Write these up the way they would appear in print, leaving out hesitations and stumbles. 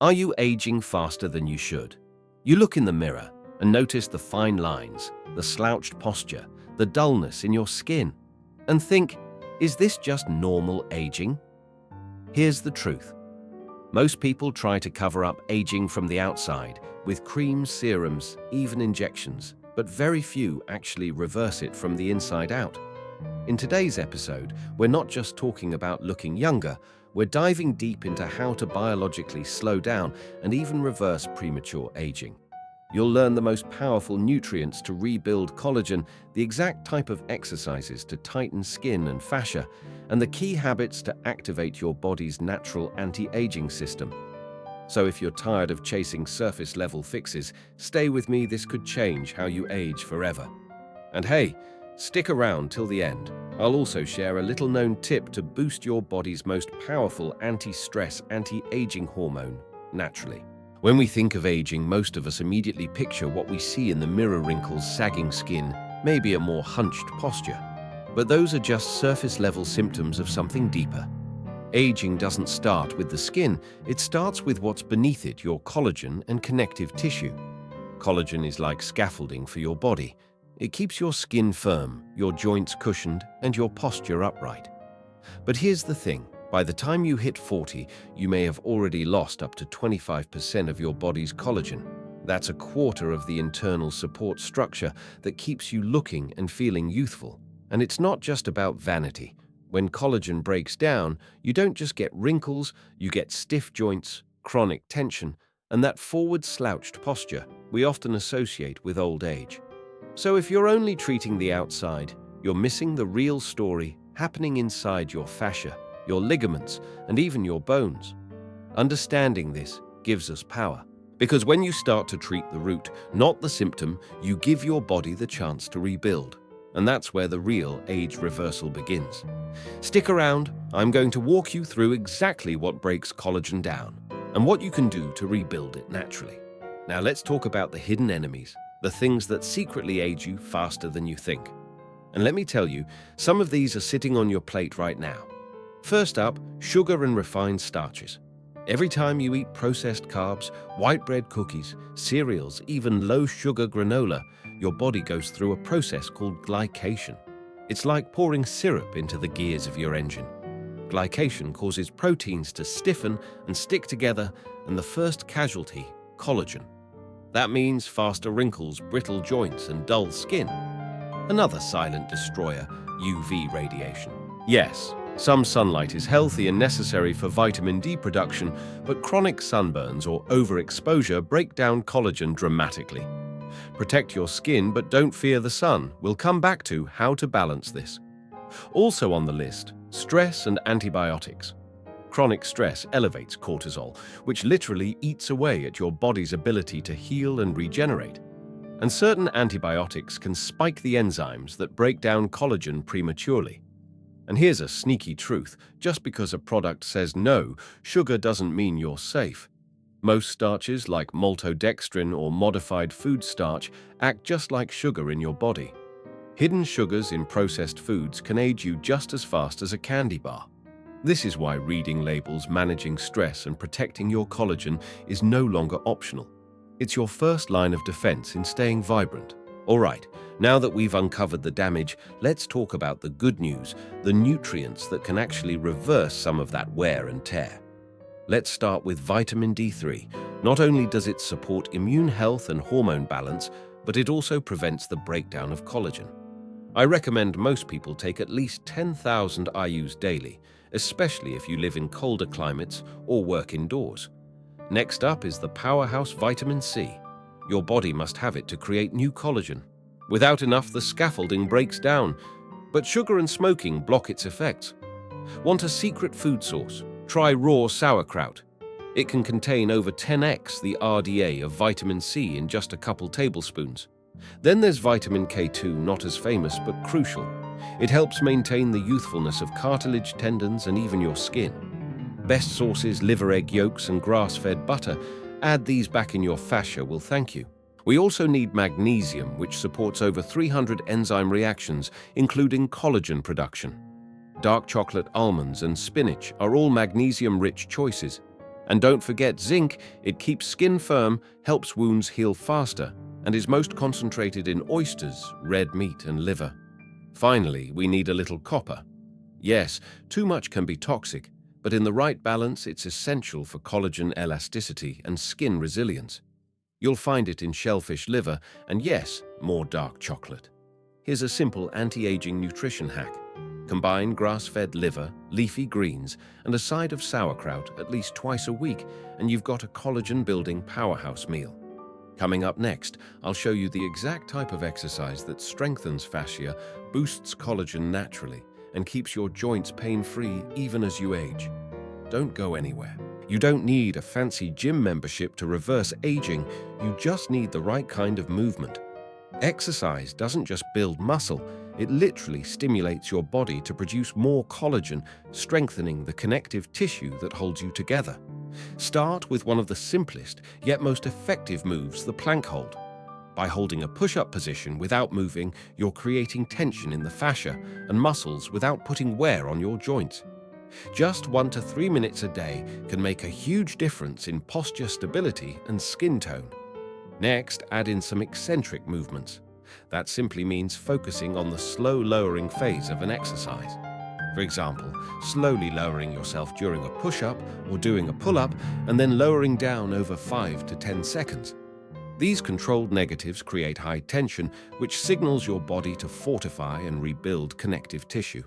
Are you aging faster than you should? You look in the mirror and notice the fine lines, the slouched posture, the dullness in your skin, and think, is this just normal aging? Here's the truth. Most people try to cover up aging from the outside with creams, serums, even injections, but very few actually reverse it from the inside out. In today's episode, we're not just talking about looking younger, we're diving deep into how to biologically slow down and even reverse premature aging. You'll learn the most powerful nutrients to rebuild collagen, the exact type of exercises to tighten skin and fascia, and the key habits to activate your body's natural anti-aging system. So if you're tired of chasing surface-level fixes, stay with me. This could change how you age forever. And hey, stick around till the end. I'll also share a little-known tip to boost your body's most powerful anti-stress, anti-aging hormone naturally. When we think of aging, most of us immediately picture what we see in the mirror: wrinkles, sagging skin, maybe a more hunched posture. But those are just surface-level symptoms of something deeper. Aging doesn't start with the skin, it starts with what's beneath it, your collagen and connective tissue. Collagen is like scaffolding for your body. It keeps your skin firm, your joints cushioned, and your posture upright. But here's the thing. By the time you hit 40, you may have already lost up to 25% of your body's collagen. That's a quarter of the internal support structure that keeps you looking and feeling youthful. And it's not just about vanity. When collagen breaks down, you don't just get wrinkles, you get stiff joints, chronic tension, and that forward slouched posture we often associate with old age. So if you're only treating the outside, you're missing the real story happening inside your fascia, your ligaments, and even your bones. Understanding this gives us power. Because when you start to treat the root, not the symptom, you give your body the chance to rebuild. And that's where the real age reversal begins. Stick around, I'm going to walk you through exactly what breaks collagen down and what you can do to rebuild it naturally. Now let's talk about the hidden enemies, the things that secretly age you faster than you think. And let me tell you, some of these are sitting on your plate right now. First up, sugar and refined starches. Every time you eat processed carbs, white bread, cookies, cereals, even low-sugar granola, your body goes through a process called glycation. It's like pouring syrup into the gears of your engine. Glycation causes proteins to stiffen and stick together, and the first casualty, collagen. That means faster wrinkles, brittle joints, and dull skin. Another silent destroyer, UV radiation. Yes, some sunlight is healthy and necessary for vitamin D production, but chronic sunburns or overexposure break down collagen dramatically. Protect your skin, but don't fear the sun. We'll come back to how to balance this. Also on the list, stress and antibiotics. Chronic stress elevates cortisol, which literally eats away at your body's ability to heal and regenerate. And certain antibiotics can spike the enzymes that break down collagen prematurely. And here's a sneaky truth. Just because a product says no, sugar doesn't mean you're safe. Most starches, like maltodextrin or modified food starch, act just like sugar in your body. Hidden sugars in processed foods can age you just as fast as a candy bar. This is why reading labels, managing stress, and protecting your collagen is no longer optional. It's your first line of defense in staying vibrant. All right, now that we've uncovered the damage, let's talk about the good news, the nutrients that can actually reverse some of that wear and tear. Let's start with vitamin D3. Not only does it support immune health and hormone balance, but it also prevents the breakdown of collagen. I recommend most people take at least 10,000 IUs daily, especially if you live in colder climates or work indoors. Next up is the powerhouse vitamin C. Your body must have it to create new collagen. Without enough, the scaffolding breaks down, but sugar and smoking block its effects. Want a secret food source? Try raw sauerkraut. It can contain over 10x the RDA of vitamin C in just a couple tablespoons. Then there's vitamin K2, not as famous but crucial. It helps maintain the youthfulness of cartilage, tendons, and even your skin. Best sources, liver egg yolks and grass-fed butter. Add these back in your fascia, will thank you. We also need magnesium, which supports over 300 enzyme reactions, including collagen production. Dark chocolate, almonds, and spinach are all magnesium-rich choices. And don't forget zinc. It keeps skin firm, helps wounds heal faster, and is most concentrated in oysters, red meat, and liver. Finally, we need a little copper. Yes, too much can be toxic, but in the right balance, it's essential for collagen elasticity and skin resilience. You'll find it in shellfish liver and, yes, more dark chocolate. Here's a simple anti-aging nutrition hack. Combine grass-fed liver, leafy greens, and a side of sauerkraut at least twice a week, and you've got a collagen-building powerhouse meal. Coming up next, I'll show you the exact type of exercise that strengthens fascia, boosts collagen naturally, and keeps your joints pain-free even as you age. Don't go anywhere. You don't need a fancy gym membership to reverse aging, you just need the right kind of movement. Exercise doesn't just build muscle, it literally stimulates your body to produce more collagen, strengthening the connective tissue that holds you together. Start with one of the simplest yet most effective moves, the plank hold. By holding a push-up position without moving, you're creating tension in the fascia and muscles without putting wear on your joints. Just 1 to 3 minutes a day can make a huge difference in posture stability and skin tone. Next, add in some eccentric movements. That simply means focusing on the slow lowering phase of an exercise. For example, slowly lowering yourself during a push-up or doing a pull-up and then lowering down over 5 to 10 seconds. These controlled negatives create high tension, which signals your body to fortify and rebuild connective tissue.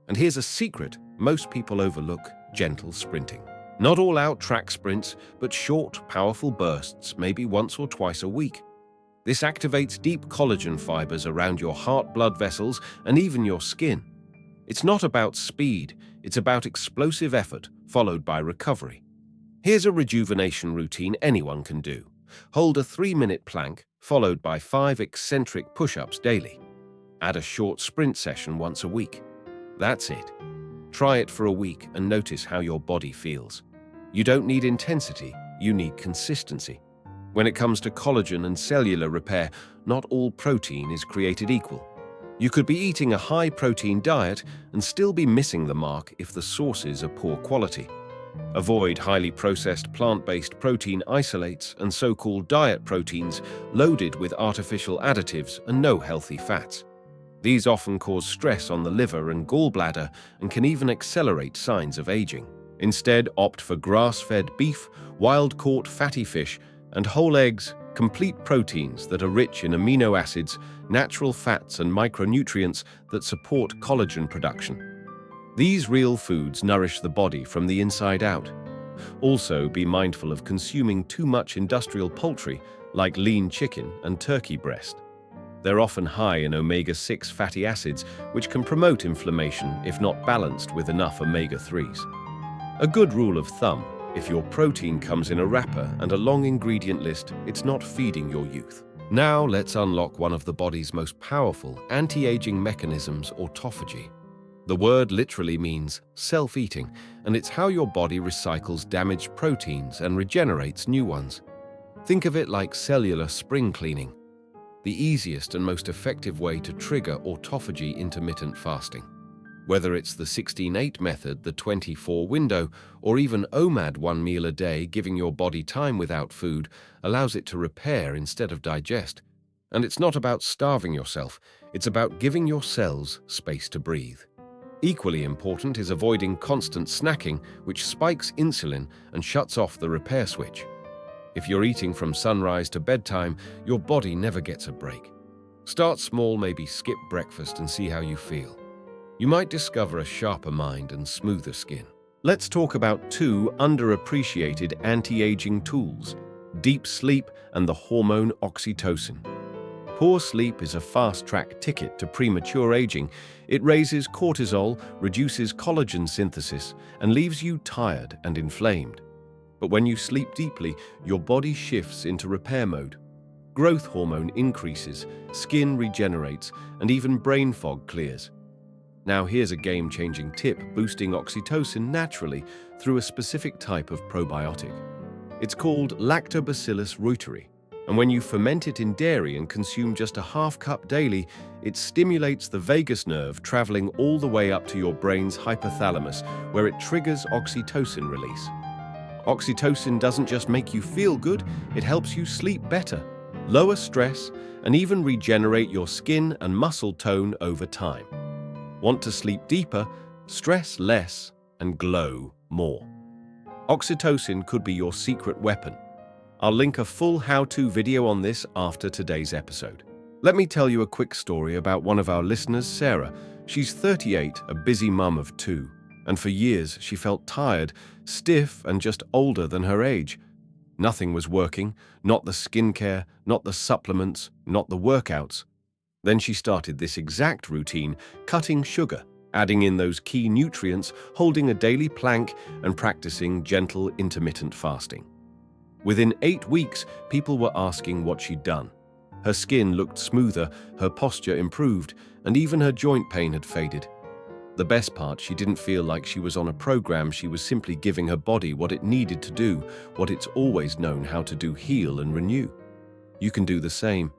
And here's a secret most people overlook: gentle sprinting. Not all-out track sprints, but short, powerful bursts, maybe once or twice a week. This activates deep collagen fibers around your heart blood vessels and even your skin. It's not about speed, it's about explosive effort followed by recovery. Here's a rejuvenation routine anyone can do. Hold a 3-minute plank, followed by 5 eccentric push-ups daily. Add a short sprint session once a week. That's it. Try it for a week and notice how your body feels. You don't need intensity, you need consistency. When it comes to collagen and cellular repair, not all protein is created equal. You could be eating a high-protein diet and still be missing the mark if the sources are poor quality. Avoid highly processed plant-based protein isolates and so-called diet proteins loaded with artificial additives and no healthy fats. These often cause stress on the liver and gallbladder and can even accelerate signs of aging. Instead, opt for grass-fed beef, wild-caught fatty fish, and whole eggs, complete proteins that are rich in amino acids, natural fats, and micronutrients that support collagen production. These real foods nourish the body from the inside out. Also, be mindful of consuming too much industrial poultry like lean chicken and turkey breast. They're often high in omega-6 fatty acids, which can promote inflammation if not balanced with enough omega-3s. A good rule of thumb: if your protein comes in a wrapper and a long ingredient list, it's not feeding your youth. Now let's unlock one of the body's most powerful anti-aging mechanisms, autophagy. The word literally means self-eating, and it's how your body recycles damaged proteins and regenerates new ones. Think of it like cellular spring cleaning, the easiest and most effective way to trigger autophagy intermittent fasting. Whether it's the 16-8 method, the 24 window, or even OMAD, 1 meal a day, giving your body time without food allows it to repair instead of digest. And it's not about starving yourself, it's about giving your cells space to breathe. Equally important is avoiding constant snacking, which spikes insulin and shuts off the repair switch. If you're eating from sunrise to bedtime, your body never gets a break. Start small, maybe skip breakfast and see how you feel. You might discover a sharper mind and smoother skin. Let's talk about 2 underappreciated anti-aging tools: deep sleep and the hormone oxytocin. Poor sleep is a fast-track ticket to premature aging. It raises cortisol, reduces collagen synthesis, and leaves you tired and inflamed. But when you sleep deeply, your body shifts into repair mode. Growth hormone increases, skin regenerates, and even brain fog clears. Now here's a game-changing tip: boosting oxytocin naturally through a specific type of probiotic. It's called Lactobacillus reuteri, and when you ferment it in dairy and consume just a half cup daily, it stimulates the vagus nerve, traveling all the way up to your brain's hypothalamus, where it triggers oxytocin release. Oxytocin doesn't just make you feel good, it helps you sleep better, lower stress, and even regenerate your skin and muscle tone over time. Want to sleep deeper, stress less, and glow more? Oxytocin could be your secret weapon. I'll link a full how-to video on this after today's episode. Let me tell you a quick story about one of our listeners, Sarah. She's 38, a busy mum of 2, and for years she felt tired, stiff, and just older than her age. Nothing was working, not the skincare, not the supplements, not the workouts. Then she started this exact routine, cutting sugar, adding in those key nutrients, holding a daily plank, and practicing gentle intermittent fasting. Within 8 weeks, people were asking what she'd done. Her skin looked smoother, her posture improved, and even her joint pain had faded. The best part, she didn't feel like she was on a program. She was simply giving her body what it needed to do, what it's always known how to do: heal and renew. You can do the same.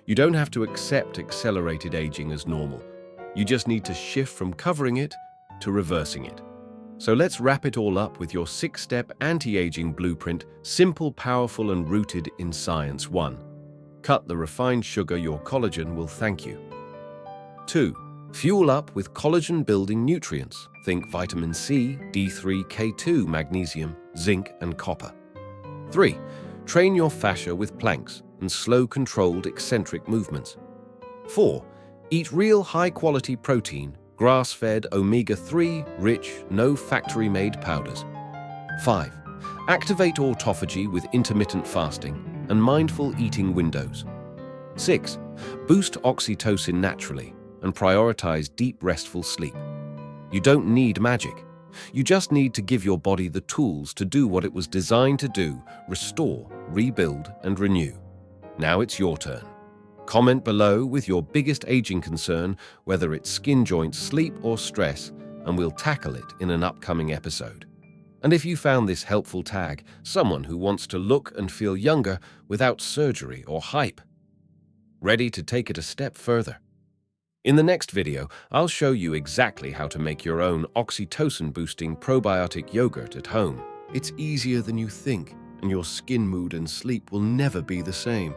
You don't have to accept accelerated aging as normal. You just need to shift from covering it to reversing it. So let's wrap it all up with your 6-step anti-aging blueprint, simple, powerful, and rooted in science. 1. Cut the refined sugar. Your collagen will thank you. 2. Fuel up with collagen-building nutrients. Think vitamin C, D3, K2, magnesium, zinc, and copper. 3. Train your fascia with planks and slow, controlled, eccentric movements. 4. Eat real, high-quality protein, grass-fed, omega-3, rich, no factory-made powders. 5. Activate autophagy with intermittent fasting and mindful eating windows. 6. Boost oxytocin naturally and prioritize deep, restful sleep. You don't need magic. You just need to give your body the tools to do what it was designed to do: restore, rebuild, and renew. Now it's your turn. Comment below with your biggest aging concern, whether it's skin, joints, sleep, or stress, and we'll tackle it in an upcoming episode. And if you found this helpful, tag someone who wants to look and feel younger without surgery or hype. Ready to take it a step further? In the next video, I'll show you exactly how to make your own oxytocin-boosting probiotic yogurt at home. It's easier than you think, and your skin, mood, and sleep will never be the same.